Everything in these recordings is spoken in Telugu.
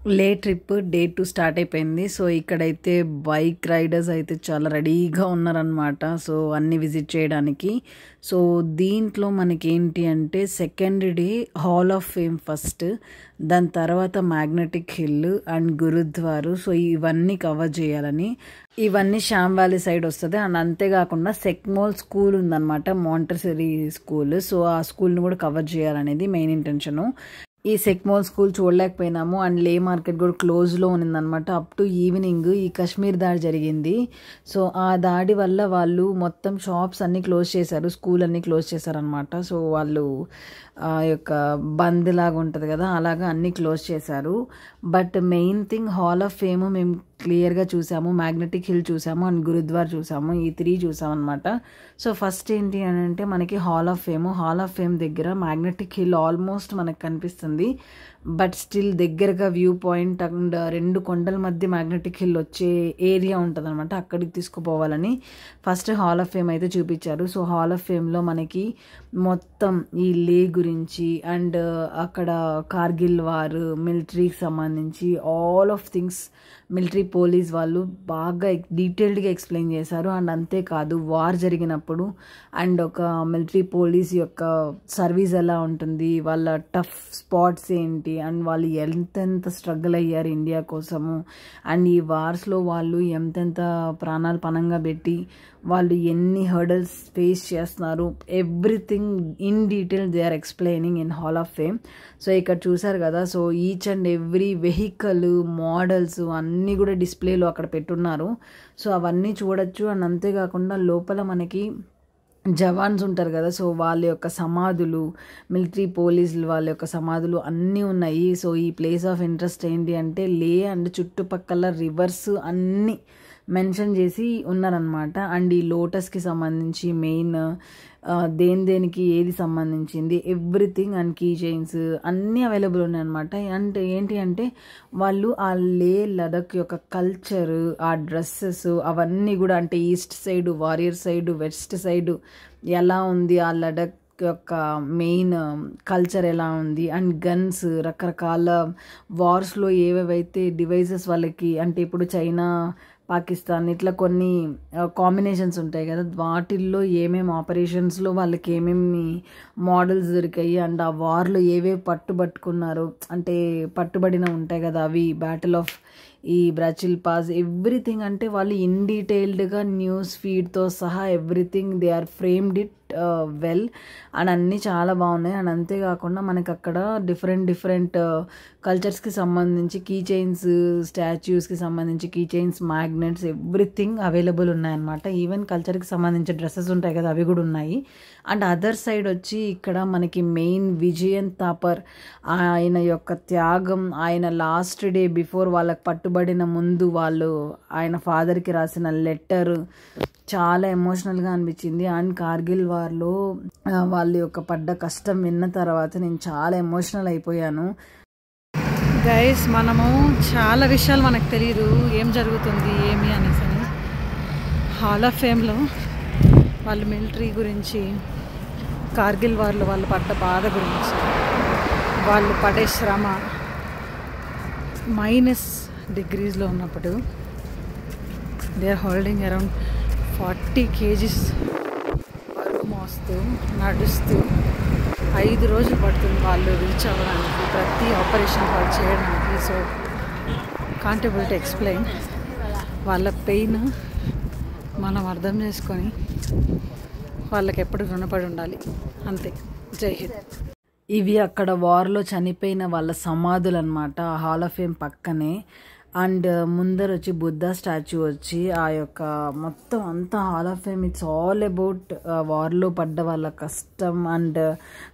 లే ట్రిప్ డే 2 స్టార్ట్ అయిపోయింది. సో, ఇక్కడైతే బైక్ రైడర్స్ అయితే చాలా రెడీగా ఉన్నారనమాట. సో, అన్నీ విజిట్ చేయడానికి. సో, దీంట్లో మనకేంటి అంటే second day hall of fame first. దాని తర్వాత మ్యాగ్నెటిక్ హిల్ అండ్ గురుద్వారు. సో, ఇవన్నీ కవర్ చేయాలని. ఇవన్నీ శ్యామ్ వ్యాలీ సైడ్ వస్తుంది. అండ్ అంతేకాకుండా సెక్మోల్ స్కూల్ ఉందన్నమాట, మాంటెసరీ స్కూల్. సో, ఆ స్కూల్ని కూడా కవర్ చేయాలనేది మెయిన్ ఇంటెన్షను. ఈ సెక్మోల్ స్కూల్ చూడలేకపోయినాము. అండ్ లే మార్కెట్ కూడా క్లోజ్లో ఉన్నదనమాట. అప్ టు ఈవినింగ్ ఈ కశ్మీర్ దాడి జరిగింది. సో ఆ దాడి వల్ల వాళ్ళు మొత్తం షాప్స్ అన్నీ క్లోజ్ చేశారు, స్కూల్ అన్నీ క్లోజ్ చేశారనమాట. సో వాళ్ళు ఆ యొక్క బంద్ లాగా ఉంటుంది కదా, అలాగా అన్నీ క్లోజ్ చేశారు. But main thing hall of fame మేము క్లియర్గా చూసాము, మ్యాగ్నెటిక్ హిల్ చూసాము అండ్ గురుద్వార్ చూసాము. ఈ 3 చూసామన్నమాట. సో ఫస్ట్ ఏంటి అని అంటే మనకి హాల్ ఆఫ్ ఫేమ్ దగ్గర మ్యాగ్నెటిక్ హిల్ ఆల్మోస్ట్ మనకు కనిపిస్తుంది. బట్ స్టిల్ దగ్గరగా వ్యూ పాయింట్ అండ్ 2 కొండల మధ్య మ్యాగ్నెటిక్ హిల్ వచ్చే ఏరియా ఉంటుంది అనమాట. అక్కడికి తీసుకుపోవాలని ఫస్ట్ హాల్ ఆఫ్ ఫేమ్ అయితే చూపించారు. సో హాల్ ఆఫ్ ఫేమ్లో మనకి మొత్తం ఈ లే గురించి అండ్ అక్కడ కార్గిల్ వార్, మిలిటరీకి సంబంధించి all of things military police వాళ్ళు బాగా డీటెయిల్డ్గా ఎక్స్ప్లెయిన్ చేశారు. అండ్ అంతేకాదు వార్ జరిగినప్పుడు అండ్ ఒక మిలిటరీ పోలీస్ యొక్క సర్వీస్ ఎలా ఉంటుంది, వాళ్ళ టఫ్ స్పాట్స్ ఏంటి, అండ్ వాళ్ళు ఎంతెంత స్ట్రగుల్ అయ్యారు ఇండియా కోసము, అండ్ ఈ వార్స్లో వాళ్ళు ఎంతెంత ప్రాణాలు పణంగా పెట్టి వాళ్ళు ఎన్ని హర్డల్స్ ఫేస్ చేస్తున్నారు, everything in detail they are explaining in hall of fame. So ఇక్కడ చూసారు కదా, so each and every vehicle models అన్నీ కూడా డిస్ప్లేలో అక్కడ పెట్టున్నారు. సో అవన్నీ చూడొచ్చు. అండ్ అంతేకాకుండా లోపల మనకి జవాన్స్ ఉంటారు కదా, సో వాళ్ళ యొక్క సమాధులు, మిలిటరీ పోలీసులు వాళ్ళ యొక్క సమాధులు అన్నీ ఉన్నాయి. సో ఈ ప్లేస్ ఆఫ్ ఇంట్రెస్ట్ ఏంటి అంటే లే అండ్ చుట్టుపక్కల రివర్స్ అన్నీ మెన్షన్ చేసి ఉన్నారనమాట. అండ్ ఈ లోటస్కి సంబంధించి మెయిన్ దేనికి ఏది సంబంధించింది ఎవ్రీథింగ్ అండ్ కీ చైన్స్ అన్నీ అవైలబుల్ ఉన్నాయన్నమాట. అంటే ఏంటి అంటే వాళ్ళు ఆ లే లడక్ యొక్క కల్చర్, ఆ డ్రెస్సెస్ అవన్నీ కూడా అంటే east side warrior side, west side ఎలా ఉంది, ఆ లడక్ యొక్క మెయిన్ కల్చర్ ఎలా ఉంది, అండ్ గన్స్ రకరకాల వార్స్లో ఏవేవైతే డివైజెస్ వాళ్ళకి అంటే ఇప్పుడు చైనా, పాకిస్తాన్ ఇట్లా కొన్ని కాంబినేషన్స్ ఉంటాయి కదా, వాటిల్లో ఏమేమి ఆపరేషన్స్లో వాళ్ళకి ఏమేమి మోడల్స్ దొరికాయి అండ్ ఆ వార్లో ఏవేవి పట్టుబట్టుకున్నారు అంటే పట్టుబడిన ఉంటాయి కదా, అవి బ్యాటిల్ ఆఫ్ ఈ బ్రాచిల్ పాస్ ఎవ్రీథింగ్ అంటే వాళ్ళు ఇన్ డీటెయిల్డ్గా న్యూస్ ఫీడ్తో సహా everything they are framed it well and అన్నీ చాలా బాగున్నాయి. అండ్ అంతేకాకుండా మనకి అక్కడ డిఫరెంట్ కల్చర్స్కి సంబంధించి కీ చైన్స్, స్టాచ్యూస్కి సంబంధించి key chains, magnets everything available ఉన్నాయన్నమాట. ఈవెన్ కల్చర్కి సంబంధించి డ్రెస్సెస్ ఉంటాయి కదా, అవి కూడా ఉన్నాయి. అండ్ అదర్ సైడ్ వచ్చి ఇక్కడ మనకి మెయిన్ విజయన్ థాపర్ ఆయన యొక్క త్యాగం, ఆయన లాస్ట్ డే బిఫోర్ వాళ్ళకి పట్టుబడిన ముందు వాళ్ళు ఆయన ఫాదర్కి రాసిన లెటర్ చాలా ఎమోషనల్గా అనిపించింది. అండ్ కార్గిల్ వార్లో వాళ్ళ యొక్క పడ్డ కష్టం విన్న తర్వాత నేను చాలా ఎమోషనల్ అయిపోయాను. గైస్ మనము చాలా విషయాలు మనకు తెలియదు ఏం జరుగుతుంది ఏమి అనేసి. హాల్ ఆఫ్ ఫేమ్లో వాళ్ళు మిలిటరీ గురించి, కార్గిల్ వార్లో వాళ్ళు పడ్డ బాధ గురించి, వాళ్ళు పడే శ్రమ, -డిగ్రీస్లో ఉన్నప్పుడు they are holding around 40 kgs బరువు మోస్తూ నడుస్తూ 5 రోజులు పడుతుంది వాళ్ళు రీచ్ అవ్వడానికి, ప్రతి ఆపరేషన్ వాళ్ళు చేయడానికి. So can't able to explain వాళ్ళ పెయిన్ మనం అర్థం చేసుకొని వాళ్ళకి ఎప్పుడు రుణపడి ఉండాలి. అంతే. జై హింద్. ఇవి అక్కడ వార్లో చనిపోయిన వాళ్ళ సమాధులు అనమాట, హాల్ ఆఫ్ ఫేమ్ పక్కనే. అండ్ ముందర వచ్చి బుద్ధ స్టాచ్యూ వచ్చి ఆ యొక్క మొత్తం అంతా hall of fame it's all about వార్లో పడ్డ వాళ్ళ కష్టం and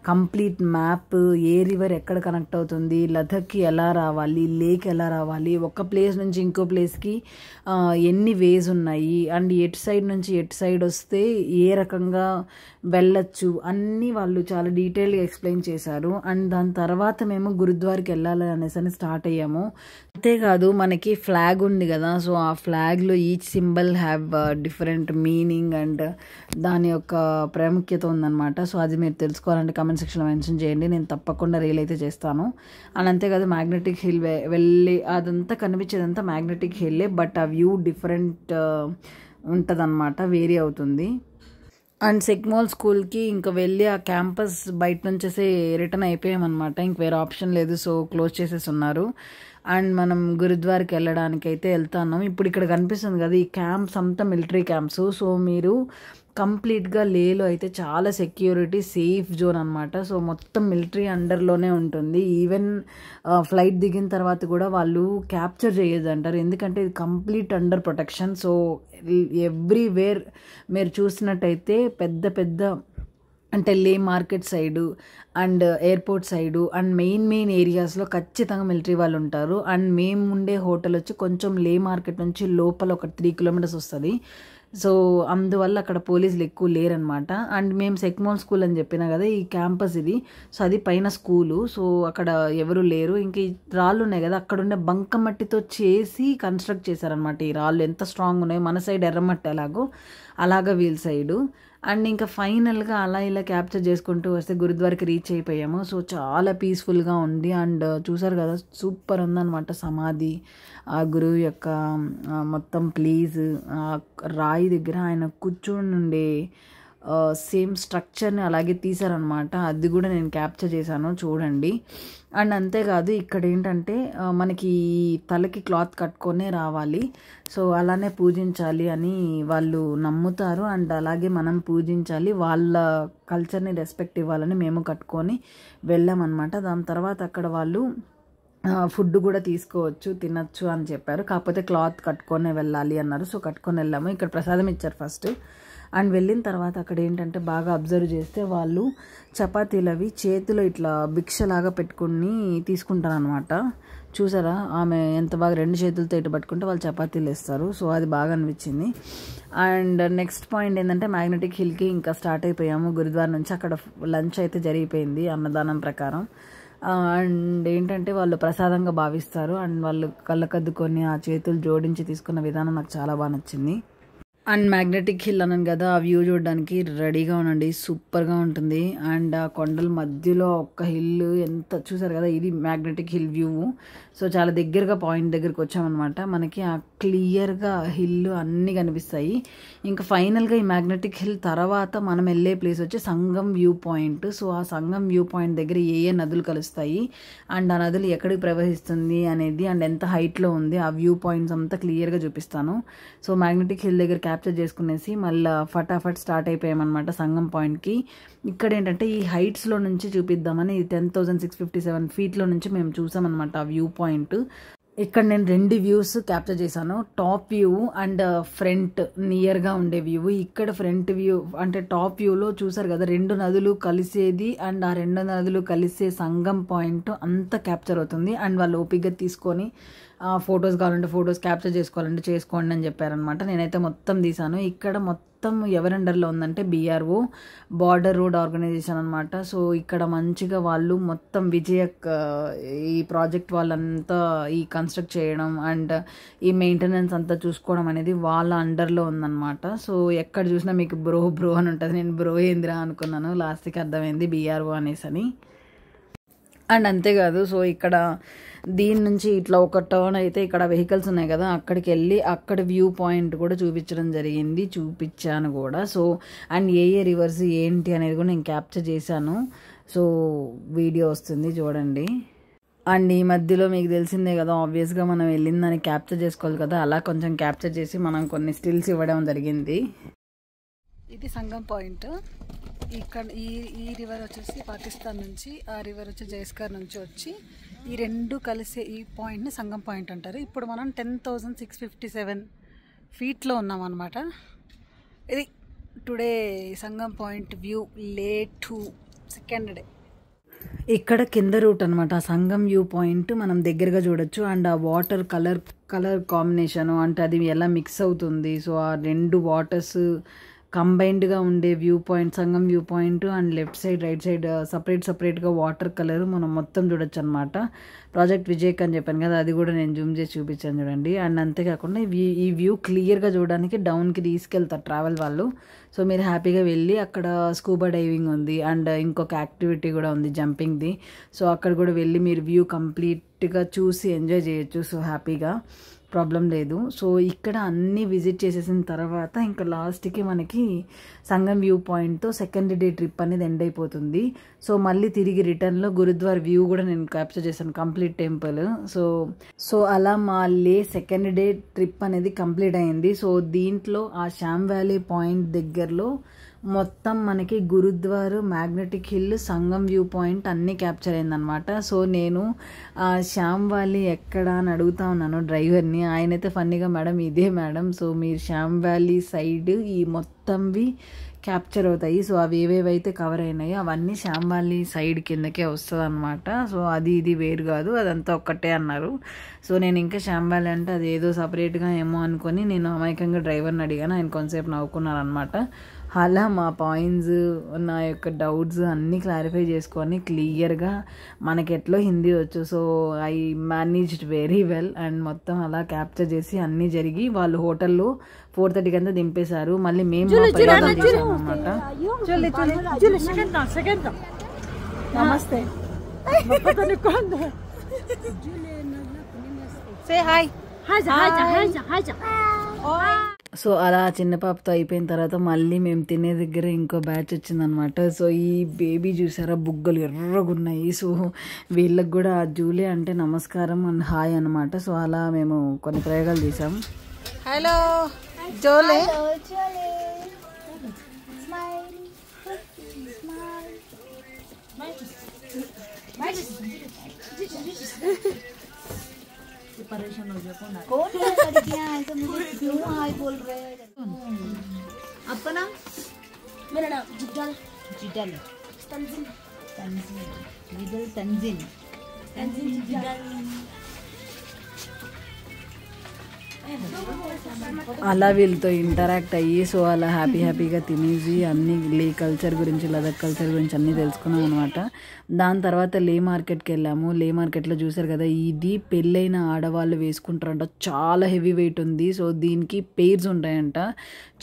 complete map, a river ఎక్కడ కనెక్ట్ అవుతుంది, లదక్కి ఎలా రావాలి, లేక్ ఎలా రావాలి, ఒక ప్లేస్ నుంచి ఇంకో ప్లేస్కి ఎన్ని వేస్ ఉన్నాయి, అండ్ ఎటు సైడ్ నుంచి ఎటు సైడ్ వస్తే ఏ రకంగా వెళ్ళచ్చు అన్నీ వాళ్ళు చాలా డీటెయిల్గా ఎక్స్ప్లెయిన్ చేశారు. అండ్ దాని తర్వాత మేము గురుద్వార్కి వెళ్ళాలి అనేసి స్టార్ట్ అయ్యాము. అంతేకాదు మన మనకి ఫ్లాగ్ ఉంది కదా, సో ఆ ఫ్లాగ్లో each symbol have different meaning and దాని యొక్క ప్రాముఖ్యత ఉందన్నమాట. సో అది మీరు తెలుసుకోవాలంటే కమెంట్ సెక్షన్లో మెన్షన్ చేయండి, నేను తప్పకుండా రీల్ అయితే చేస్తాను. అండ్ అంతేకాదు మ్యాగ్నెటిక్ హిల్ వెళ్ళి అదంతా కనిపించేదంతా మ్యాగ్నెటిక్ హిల్లే, బట్ ఆ వ్యూ డిఫరెంట్ ఉంటుందన్నమాట, వేరీ అవుతుంది. అండ్ సెగ్మోల్ స్కూల్కి ఇంకా వెళ్ళి ఆ క్యాంపస్ బయట నుంచేసి రిటర్న్ అయిపోయామన్నమాట, ఇంక వేరే ఆప్షన్ లేదు, సో క్లోజ్ చేసేసి ఉన్నారు. అండ్ మనం గురుద్వార్కి వెళ్ళడానికి అయితే వెళ్తున్నాం. ఇప్పుడు ఇక్కడ కనిపిస్తుంది కదా, ఈ క్యాంప్స్ అంతా మిలిటరీ క్యాంప్స్. సో మీరు కంప్లీట్గా లేలో అయితే చాలా సెక్యూరిటీ సేఫ్ జోన్ అనమాట. సో మొత్తం మిలిటరీ అండర్లోనే ఉంటుంది. ఈవెన్ ఫ్లైట్ దిగిన తర్వాత కూడా వాళ్ళు క్యాప్చర్ చేయొద్దు అంటారు, ఎందుకంటే ఇది complete under protection. So everywhere మీరు చూసినట్టయితే పెద్ద పెద్ద అంటే లే market side and airport side and main ఏరియాస్లో ఖచ్చితంగా మిలిటరీ వాళ్ళు ఉంటారు. అండ్ మేము ఉండే హోటల్ వచ్చి కొంచెం లే మార్కెట్ నుంచి లోపల ఒక 3 కిలోమీటర్స్ వస్తుంది. సో అందువల్ల అక్కడ పోలీసులు ఎక్కువ లేరనమాట. అండ్ మేము సెగ్మోల్ స్కూల్ అని చెప్పినా కదా, ఈ క్యాంపస్ ఇది. సో అది పైన స్కూలు, సో అక్కడ ఎవరు లేరు. ఇంకా ఈ రాళ్ళు ఉన్నాయి కదా, అక్కడ ఉండే బంకమట్టితో చేసి కన్స్ట్రక్ట్ చేశారనమాట. ఈ రాళ్ళు ఎంత స్ట్రాంగ్ ఉన్నాయో, మన సైడ్ ఎర్రమట్టి అలాగా వీళ్ళ సైడు. అండ్ ఇంకా ఫైనల్గా అలా ఇలా క్యాప్చర్ చేసుకుంటూ వస్తే గురుద్వారకి రీచ్ అయిపోయాము. సో చాలా పీస్ఫుల్గా ఉంది. అండ్ చూసారు కదా, సూపర్ ఉందన్నమాట సమాధి, ఆ గురువు యొక్క మొత్తం ప్లీజ్ రాయి దగ్గర ఆయన కూర్చొని ఉండే సేమ్ స్ట్రక్చర్ని అలాగే తీశారనమాట. అది కూడా నేను క్యాప్చర్ చేశాను, చూడండి. అండ్ అంతేకాదు ఇక్కడ ఏంటంటే మనకి తలకి క్లాత్ కట్టుకొనే రావాలి, సో అలానే పూజించాలి అని వాళ్ళు నమ్ముతారు. అండ్ అలాగే మనం పూజించాలి, వాళ్ళ కల్చర్ని రెస్పెక్ట్ ఇవ్వాలని మేము కట్టుకొని వెళ్ళామన్నమాట. దాని తర్వాత అక్కడ వాళ్ళు ఫుడ్ కూడా తీసుకోవచ్చు, తినచ్చు అని చెప్పారు. కాకపోతే క్లాత్ కట్టుకొనే వెళ్ళాలి అన్నారు, సో కట్టుకొని వెళ్ళాము. ఇక్కడ ప్రసాదం ఇచ్చారు ఫస్ట్. అండ్ వెళ్ళిన తర్వాత అక్కడ ఏంటంటే బాగా అబ్జర్వ్ చేస్తే వాళ్ళు చపాతీలు అవి చేతిలో ఇట్లా భిక్షలాగా పెట్టుకుని తీసుకుంటారనమాట. చూసారా ఆమె ఎంత బాగా 2 చేతులతో ఇటు పట్టుకుంటే వాళ్ళు చపాతీలు వేస్తారు. సో అది బాగా అనిపించింది. అండ్ నెక్స్ట్ పాయింట్ ఏంటంటే మ్యాగ్నెటిక్ హిల్కి ఇంకా స్టార్ట్ అయిపోయాము గురుద్వార నుంచి. అక్కడ లంచ్ అయితే జరిగిపోయింది అన్నదానం ప్రకారం. అండ్ ఏంటంటే వాళ్ళు ప్రసాదంగా భావిస్తారు. అండ్ వాళ్ళు కళ్ళకద్దుకొని ఆ చేతులు జోడించి తీసుకున్న విధానం నాకు చాలా బాగా నచ్చింది. అండ్ మ్యాగ్నెటిక్ హిల్ అన్నాను కదా, ఆ వ్యూ చూడడానికి రెడీగా ఉండండి, సూపర్గా ఉంటుంది. అండ్ ఆ కొండల మధ్యలో ఒక్క హిల్ ఎంత చూసారు కదా, ఇది మ్యాగ్నెటిక్ హిల్ వ్యూ. సో చాలా దగ్గరగా పాయింట్ దగ్గరికి వచ్చామన్నమాట. మనకి ఆ క్లియర్గా హిల్ అన్నీ కనిపిస్తాయి. ఇంకా ఫైనల్గా ఈ మ్యాగ్నెటిక్ హిల్ తర్వాత మనం వెళ్ళే ప్లేస్ వచ్చి సంగం వ్యూ పాయింట్. సో ఆ సంగం వ్యూ పాయింట్ దగ్గర ఏ నదులు కలుస్తాయి అండ్ ఆ నదులు ఎక్కడికి ప్రవహిస్తుంది అనేది అండ్ ఎంత హైట్లో ఉంది ఆ వ్యూ పాయింట్స్ అంతా క్లియర్గా చూపిస్తాను. సో మ్యాగ్నెటిక్ హిల్ దగ్గర క్యాప్చర్ చేసుకునేసి మళ్ళీ ఫటాఫట్ స్టార్ట్ అయిపోయామన్నమాట సంగం పాయింట్కి. ఇక్కడ ఏంటంటే ఈ హైట్స్లో నుంచి చూపిద్దామని 10,657 ఫీట్లో నుంచి మేము చూసామన్నమాట ఆ వ్యూ పాయింట్. ఇక్కడ నేను 2 వ్యూస్ క్యాప్చర్ చేశాను, టాప్ వ్యూ అండ్ ఫ్రంట్ నియర్గా ఉండే వ్యూ. ఇక్కడ ఫ్రంట్ వ్యూ అంటే టాప్ వ్యూలో చూసారు కదా 2 నదులు కలిసేది అండ్ ఆ 2 నదులు కలిసే సంగం పాయింట్ అంతా క్యాప్చర్ అవుతుంది. అండ్ వాళ్ళు ఓపికగా తీసుకొని ఫొటోస్ కావాలంటే ఫొటోస్, క్యాప్చర్ చేసుకోవాలంటే చేసుకోండి అని చెప్పారనమాట. నేనైతే మొత్తం తీసాను. ఇక్కడ మొత్తం ఎవరి అండర్లో ఉందంటే BRO, బార్డర్ రోడ్ ఆర్గనైజేషన్ అనమాట. సో ఇక్కడ మంచిగా వాళ్ళు మొత్తం ఈ ప్రాజెక్ట్ వాళ్ళంతా ఈ కన్స్ట్రక్ట్ చేయడం అండ్ ఈ మెయింటెనెన్స్ అంతా చూసుకోవడం అనేది వాళ్ళ అండర్లో ఉందన్నమాట. సో ఎక్కడ చూసినా మీకు బ్రో అని ఉంటుంది. నేను బ్రో ఏందిరా అనుకున్నాను, లాస్ట్కి అర్థమైంది BRO అనేసని. అండ్ అంతేకాదు సో ఇక్కడ దీని నుంచి ఇట్లా ఒక టర్న్ అయితే ఇక్కడ వెహికల్స్ ఉన్నాయి కదా, అక్కడికి వెళ్ళి అక్కడ వ్యూ పాయింట్ కూడా చూపించడం జరిగింది, చూపించాను కూడా. సో అండ్ ఏ రివర్స్ ఏంటి అనేది కూడా నేను క్యాప్చర్ చేశాను. సో వీడియో వస్తుంది చూడండి. అండ్ ఈ మధ్యలో మీకు తెలిసిందే కదా, ఆబ్వియస్గా మనం వెళ్ళిందని క్యాప్చర్ చేసుకోవాలి కదా, అలా కొంచెం క్యాప్చర్ చేసి మనం కొన్ని స్టిల్స్ ఇవ్వడం జరిగింది. ఇది సంగం పాయింట్. ఇక్కడ ఈ రివర్ వచ్చేసి పాకిస్తాన్ నుంచి, ఆ రివర్ వచ్చి జైస్కర్ నుంచి వచ్చి ఈ 2 కలిసే ఈ పాయింట్ని సంగం పాయింట్ అంటారు. ఇప్పుడు మనం 10,657 ఫీట్లో ఉన్నాం అన్నమాట. ఇది today Sangam point view day 2 second day. ఇక్కడ కింద రూట్ అనమాట సంగం వ్యూ పాయింట్, మనం దగ్గరగా చూడొచ్చు. అండ్ ఆ వాటర్ కలర్ కాంబినేషను అంటే అది ఎలా మిక్స్ అవుతుంది. సో ఆ 2 వాటర్స్ కంబైన్డ్గా ఉండే view point, Sangam view point and left side right side సపరేట్గా వాటర్ కలర్ మనం మొత్తం చూడొచ్చు అనమాట. ప్రాజెక్ట్ విజయక్ అని చెప్పాను కదా, అది కూడా నేను జూమ్ చేసి చూపించాను చూడండి. అండ్ అంతేకాకుండా ఈ వ్యూ క్లియర్గా చూడడానికి డౌన్కి తీసుకెళ్తారు ట్రావెల్ వాళ్ళు. సో మీరు హ్యాపీగా వెళ్ళి అక్కడ స్కూబా డైవింగ్ ఉంది అండ్ ఇంకొక యాక్టివిటీ కూడా ఉంది జంపింగ్ది. సో అక్కడ కూడా వెళ్ళి మీరు వ్యూ కంప్లీట్గా చూసి ఎంజాయ్ చేయొచ్చు. సో హ్యాపీగా ప్రాబ్లం లేదు. సో ఇక్కడ అన్నీ విజిట్ చేసేసిన తర్వాత ఇంకా లాస్ట్కి మనకి సంగం వ్యూ పాయింట్తో సెకండ్ డే ట్రిప్ అనేది ఎండ్ అయిపోతుంది. సో మళ్ళీ తిరిగి రిటర్న్లో గురుద్వార్ వ్యూ కూడా నేను క్యాప్చర్ చేశాను, కంప్లీట్ టెంపుల్. సో అలా మా సెకండ్ డే ట్రిప్ అనేది కంప్లీట్ అయింది. సో దీంట్లో ఆ శ్యామ్ వ్యాలీ పాయింట్ దగ్గరలో మొత్తం మనకి గురుద్వార్, మ్యాగ్నెటిక్ హిల్, సంగం వ్యూ పాయింట్ అన్నీ క్యాప్చర్ అయిందనమాట. సో నేను శ్యామ్ వ్యాలీ ఎక్కడ అని అడుగుతా ఉన్నాను డ్రైవర్ని. ఆయనైతే ఫన్నీగా మేడం ఇదే మేడం, సో మీరు శ్యామ్ వ్యాలీ సైడ్ ఈ మొత్తంవి క్యాప్చర్ అవుతాయి. సో అవి ఏవేవైతే కవర్ అయినాయో అవన్నీ శ్యామ్ వ్యాలీ సైడ్ కిందకే వస్తుంది అనమాట. సో అది ఇది వేరు కాదు, అదంతా ఒక్కటే అన్నారు. సో నేను ఇంకా శ్యామ్ వ్యాలీ అంటే అది ఏదో సపరేట్గా ఏమో అనుకొని నేను అమాయకంగా డ్రైవర్ని అడిగాను. ఆయన కొంతసేపు నవ్వుకున్నారు అనమాట. అలా మా పాయింట్స్, నా యొక్క డౌట్స్ అన్నీ క్లారిఫై చేసుకొని క్లియర్గా మనకి ఎట్లో హిందీ వచ్చు. So I managed very well and మొత్తం అలా క్యాప్చర్ చేసి అన్నీ జరిగి వాళ్ళు హోటల్లో 4:30 కంతా దింపేశారు. మళ్ళీ మేము అనమాట. నమస్తే. సో అలా చిన్న పాపతో అయిపోయిన తర్వాత మళ్ళీ మేము తినే దగ్గర ఇంకో బ్యాచ్ వచ్చిందనమాట. సో ఈ బేబీ చూసారా, బుగ్గలు ఎర్రగున్నాయి. సో వీళ్ళకి కూడా జూలీ అంటే నమస్కారం అండ్ హాయ్ అనమాట. సో అలా మేము కొన్ని ప్రయోగాలు చేసాం. హలో జోలే. परेशान हो जाए कौन है लड़कियां ऐसे मुझे क्यों हाय बोल रहे हैं. आपका नाम? मेरा नाम जिदल. जिदल तंजीन. तंजीन जिदल तंजीन. तंजीन जिदल. అలా వీళ్ళతో ఇంటరాక్ట్ అయ్యి సో అలా హ్యాపీగా తినేసి అన్ని లే కల్చర్ గురించి, లదక్ కల్చర్ గురించి అన్నీ తెలుసుకున్నాం అనమాట. దాని తర్వాత లే మార్కెట్కి వెళ్ళాము. లే మార్కెట్లో చూసారు కదా, ఇది పెళ్ళైన ఆడవాళ్ళు వేసుకుంటారంట. చాలా హెవీ వెయిట్ ఉంది. సో దీనికి పెయిర్స్ ఉంటాయంట,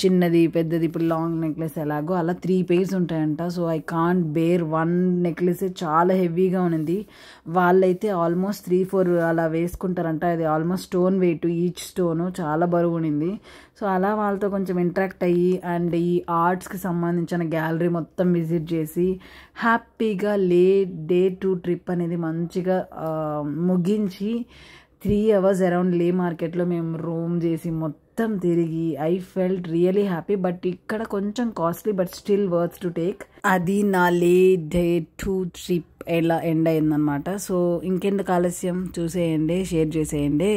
చిన్నది పెద్దది. ఇప్పుడు లాంగ్ నెక్లెస్ ఎలాగో అలా 3 పెయిర్స్ ఉంటాయంట. So I can't bear 1 necklace, చాలా హెవీగా ఉంది. వాళ్ళైతే ఆల్మోస్ట్ 3-4 అలా వేసుకుంటారంట. అది almost stone weight, each stone చాలా బరువు ఉండింది. సో అలా వాళ్ళతో కొంచెం ఇంటరాక్ట్ అయ్యి అండ్ ఈ ఆర్ట్స్కి సంబంధించిన గ్యాలరీ మొత్తం విజిట్ చేసి హ్యాపీగా డే 2 ట్రిప్ అనేది మంచిగా ముగించి 3 hours అరౌండ్ లే మార్కెట్లో మేము రోమ్ చేసి మొత్తం తిరిగి I felt really happy. But ఇక్కడ కొంచెం costly but still worth to take. అది నా డే 2 ట్రిప్ ఎలా ఎండ్ అయిందనమాట. సో ఇంకెందుకు ఆలస్యం, చూసేయండి, షేర్ చేసేయండి.